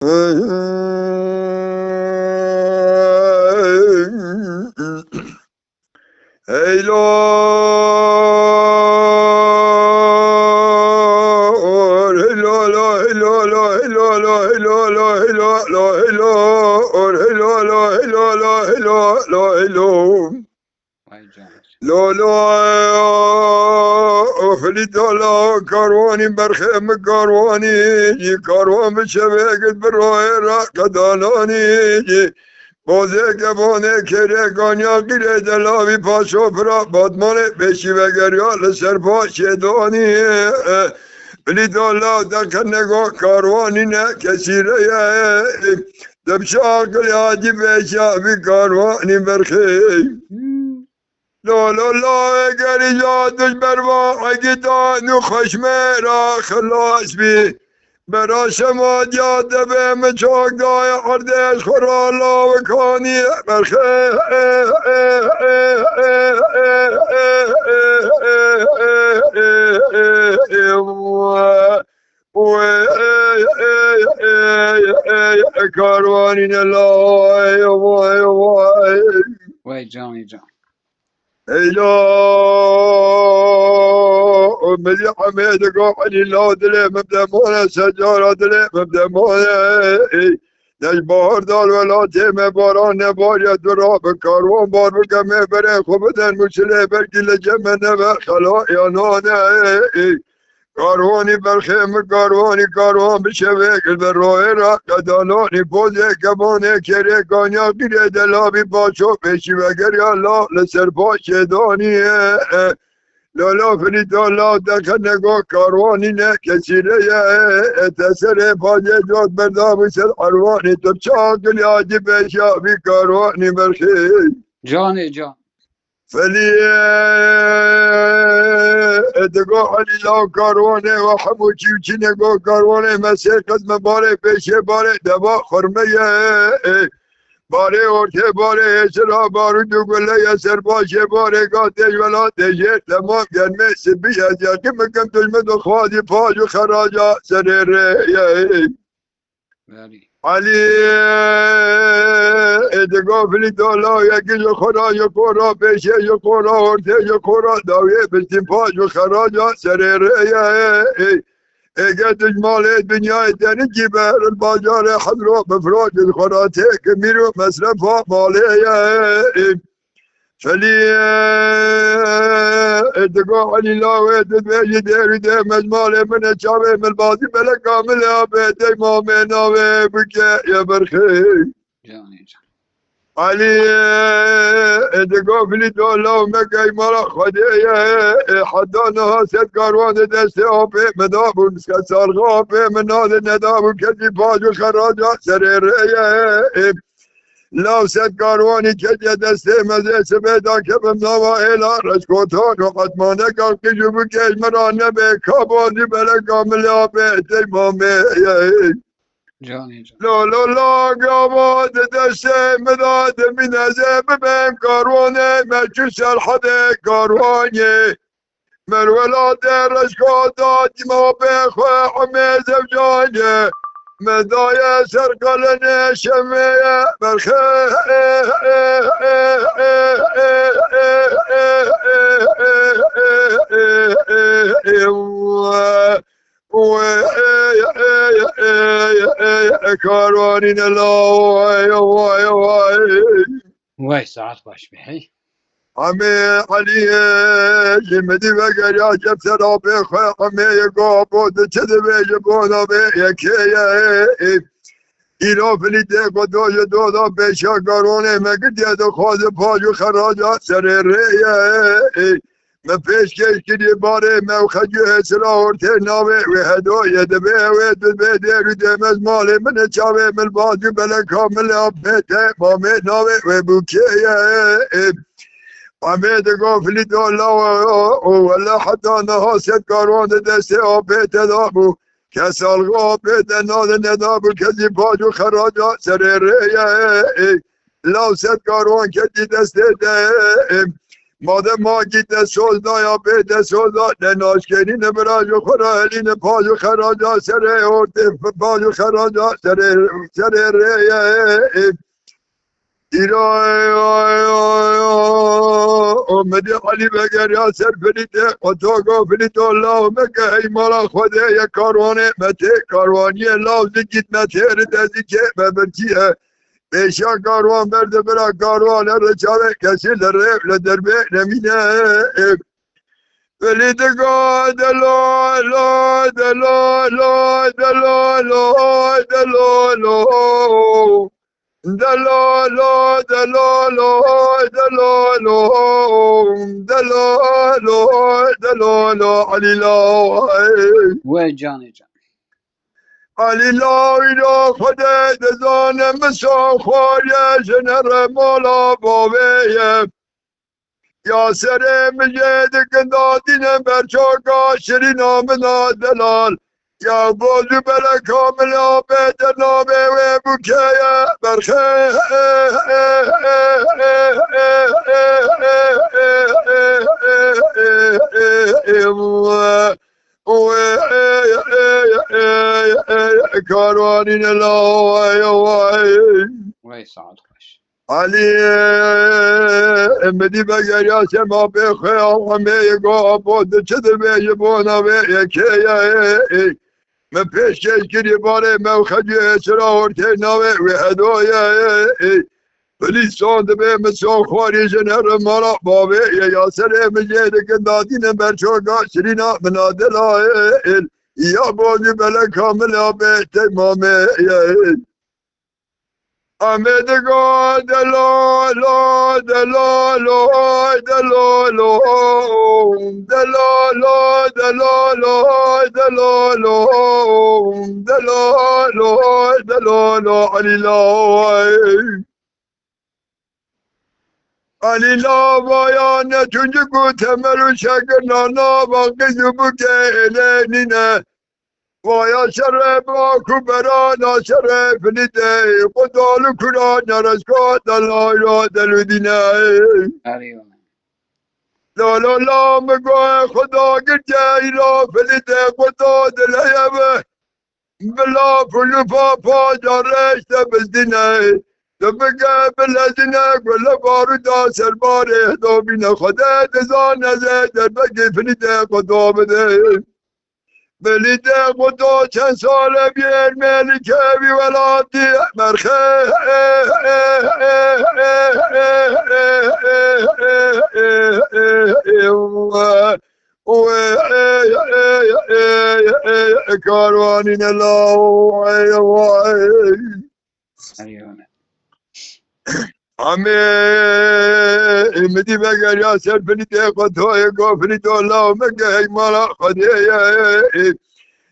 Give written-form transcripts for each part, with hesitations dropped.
ای لا افلید الله کاروانی برخیم کاروانی کاروان بشه بگید برای را قدالانی بازه گبانه کره گانیا گیره دلاوی پاشو فرا بادمانه بشی و گریال سر پاشه دانی بلید الله در نگاه کاروانی نه کسی ریه دبشا کلی حاجی بشا بی کاروانی برخیم لا لا لا گری جادش بروا اگی دانو خشمه را خلاص بی برا شما جاده به مچاک دای عردش خرالا و کانی برخه کاروانین الله وای جانی جان ایلا ملی حمید قاعدی لا دلی مبدا مانه سجارا دلی مبدا مانه نش بار دال ولا تیم باران نبار درا به کاروان بار بکمه بره خوب دن مچله برگی لجمه نبه خلا یانانه کاروانی برخیم کاروان بشه وکل بر راه را قدالانی بوزه کبانه کره گانیا گیره دلابی باشو پیشی وگر یا لا لسر پاشه دانیه لالا فلید الله دکن نگاه کاروانی نه کسی ریه تسر پاجه جاد بردام سر عروانی تو چاکلی آجی پیشا بی کاروانی برخیم جان جان فلی ادگاه علی لا کاروانه و حمو چیوچی نگاه کاروانه مسیح قدم باره پیشه باره دوا خرمه باره ارته باره اسرا بارو دوگله سر باشه باره گاتش ولا تجه تمام گرمه سبی از یکی مکم تجمد و خوادی پاج و خراجا سر ره علی ادگاه فلی دالا یکی جو خورا یو کورا پیشه یو کورا ارته یو کورا داویه بستیم پاج و خراجا سر ره اگه دجمال دنیای دنی جیبر الباجار حضرو بفراج الخراته که میرو مصرف ها ماله فلی ادگاه علی لاوه دبیجی دیری ده مجمال من چاوه ملبازی بله کامل آبه دی مامه ناوه بکه یا برخی علی ادگاه فلی دولا و مکه مالا خوده حدا نها ست کاروان دست آبه مدابون سکت سالغ آبه مناد ندابون کسی پاج و خراجات سر ریه لاو ست کاروانی کجی دسته مزه سبیدا که بمناوا ایلا رشکوتان و قطمانه کلقی جبو کش مرانه به کابازی بله کامل آبه تیمامه لا لا لا قامات دسته مداد من ازه ببین کاروانه مرچو سلحد کاروانه مرولاد رشکوتان ما بخواه حمه زوجانه مدايا سرقلنا شمية برخي كاروانين الله وای ساعت باش بحي عمي علي جمدي وقر يا جب سرابي خوي عمي يقابو دچد بيجبونا بيكي اینا فلیده قدوش دودا بشا کارونه مگد یاد خواهد پاج و خراجات سر ریه من پیش کش کری باره من خجو حسرا ارته ناوه و هدایه دبه و دبه دیرو دمز ماله من چاوه من بازو بله کامل آبته مامه ناوه و بوکیه عمید گفلید الله ولا حتی نها ست کارون دست آبته دابو کسال غابت ناد ندابو کسی پاج و خراجات سر ریه لاو ست کارون کسی دست ده ماده ما گیت سوزنا یا بیت سوزنا نناشکنی نبراج و خراهلین پاج و خراجا سر ارتف پاج و خراجا سر ریه اومدی علی بگر یا سر فلیته قطاقا فلیت الله مگه ای مالا خوده یک کاروانه مته کاروانی لازی گیت مته ردازی که مبرچیه بیشا کاروان برده برا کاروان رچاوه کسی لرف لدربه نمینه فلیت گا دلو لو دلو لو دلو لو دلو لو دلالو دلالو دلالو دلالو دلالو علی لا وی جان جان علی لا اینا خدا دزان مسا خواری جنر مولا باویه یا سر مجد کندادین برچاکا شرین آمنا دلال یا بازو بلا کامل آبه نامه و بکیه برخه کاروانین الله وی سعد خوش علی امدی بگر یا سما بخیام همه گاه بود چه دمه یبونا و یکیه من پیش کشکری باره من خجی سرا ورته ناوه و هدایه ولی سانده به مسان خواری جنر مالا باوه یا سر مجید کندادین برچوگا شرینا منادلا یا بازی بلا کامل آبه تمامه آمد گو دلالو دلالو دلالو دلالو دلالو دلالو دلالو دلالو علی لا علی لا بایان تونجو کو تمرو شکر نانا باقی زبو که الینینه ویا شر باکو برانا شر فلیده قدالو کرا نرسکا دلایلا دلودینه اریونه لالا لا مگاه خدا گرجه را فلیده قدا دلیمه بلا فلو پا جارش بزدینه دمگه بلزینه گل بارو دا سرباره دابینه خدا دزانه در بگی فلیده قدا بده بلیده قدا چند ساله بیر ملکه بی ولاتی مرخه کاروانین الله اریونه همه امدی بگر یا سر فلیده قطای گفرید الله مگه ای مالا خدیه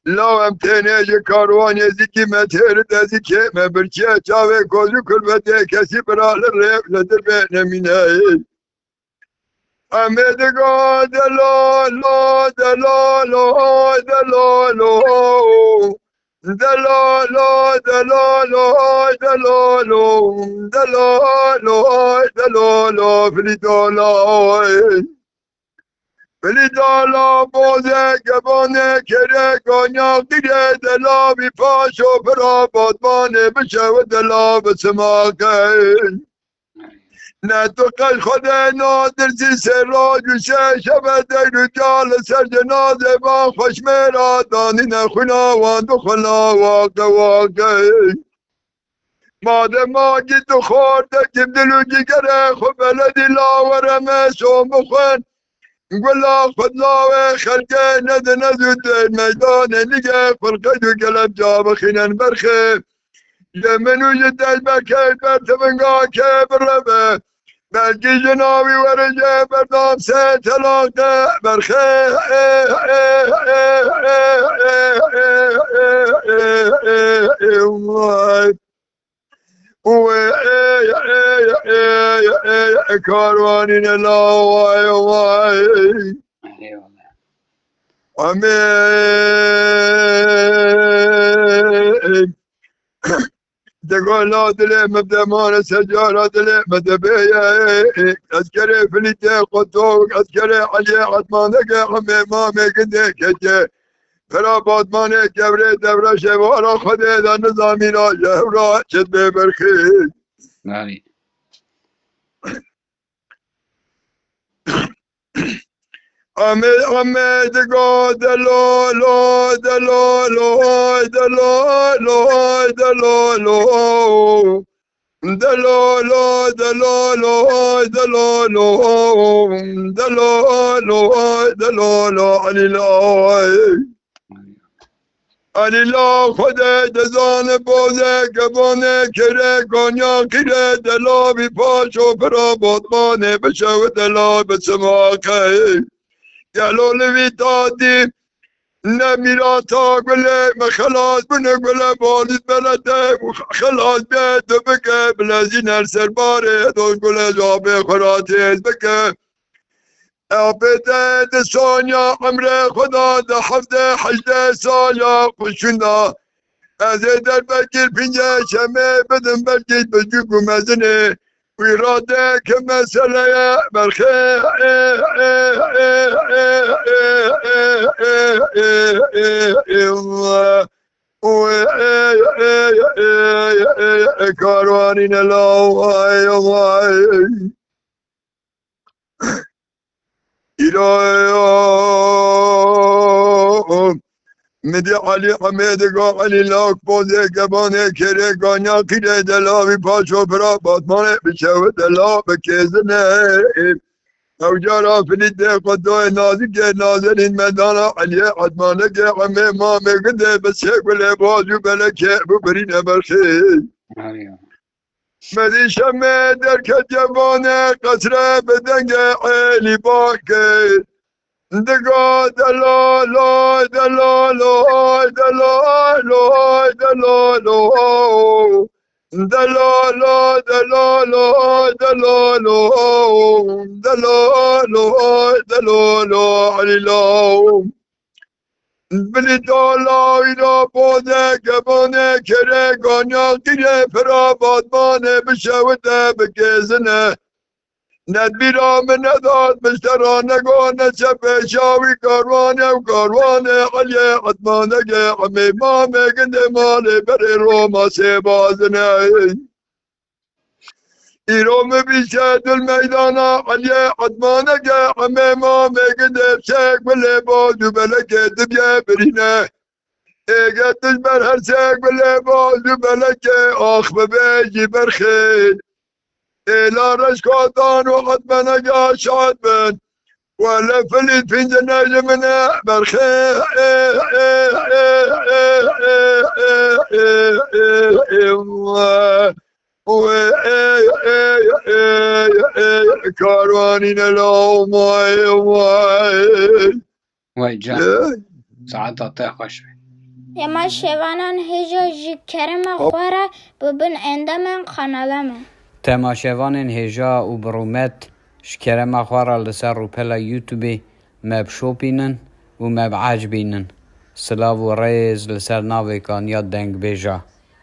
لا هم تنه کاروان زیکی متر دزیکی مبرچه چاوه کوزو کلبته کسی برال ریف لدر به نمینه امدگا دلالو دلالو دلالو دلالو دلالو دلالو دلالو دلالو فلیدالا فلیدالا بوزه گبانه کره گانیا دیگه دلا بی پاش و برا بادبانه بشه و دلا بسماقه نه تو قل خود نادر سی سر جوشه شب دیرو جال سر جنازه با خوشمرا دانی نخونا واندو خلا واقع واقع ماده ما گیت و خورده کم دلو جگره خو بلدی لاورمه سوم بخون گلا خود لاوه خلقه نده نزود میدان نگه خلقه دو گلب جا بخینن برخه یمنو جدل بکر برتمنگا که بربه بلکی جنابی ورجه بردام سه طلاقه برخه کاروانین الله اریونه آمین تقول دلي مبدمان سجارة دلي مدبيا أذكري فليتي قطوك أذكري علي عطمانك عمي مامي قديك فرا بادماني كبري دبرا شوارا خدي دا نظامي لا جهورا شد ببرخي بله أمي دقو دلولو دلولو دلولو دلولو دلولو دلولو دلولو دلولو دلولو علي الله علي الله خدا دزان بوزه گبانه کره گانیا کره دلابی پاشو پرا بادمانه بشو دلا بسماقه گلولوی دادی نمیرا تا گله مخلاص بنه گله بالید بلده خلاص بیت بکه بلزین هر سرباره دو گله جابه خراتیز بکه ابدا دسانيا عمره خدا ده حفظه حجده سالا خوشونا از در بکر پینجه شمه بدن بلکید بجوگو مزنه ویراده که مسئله برخه کاروانین الله إلهي مدي علي حميد قا علي لاك بوزي قباني كري قانيا قيلي دلاوي باشو برا باتماني بشو دلا بكيزنه او جارا فليدي قدوي نازك نازلين مدانا علي عدمانك عمي مامي قدي بسيك ولي بازو بلكي ببرين برخي مدي شمي درك جباني قسره بدنگ عيلي باكي دقا دلالو دلالو دلالو دلالو دلالو دلالو دلالو دلالو دلالو عليلو بلی دالا اینا بوده گبانه کره گانیا قیره فرا بادمانه بشوده بگزنه ندبیرا من نداد مشترانه گانه چپه شاوی کاروانه و کاروانه علی عدمانه گه عمی مامه گنده ماله بری روما سی بازنه ایروم بیشه دل میدانا علی عدمانه گه عمی مامه گنده شک بله بازو بلکه دبیه برینه ایگه دل بر هر شک بله بازو بلکه آخ ببیجی برخیل ایلا رشکاتان و عدمانه گه شاد بن ولا فلت في نجمنا برخي كاروانين لو ماي وای جان ساعت دقیقه شد يما شوانان هجا جي كرم خوارا ببن عندما قنالما تماشاوان هجا و برومت شکر مخوار لسر رو پلا یوتیوبی مب شوپینن و مب عجبینن سلاو و ریز لسر ناوی کان یاد دنگ بیجا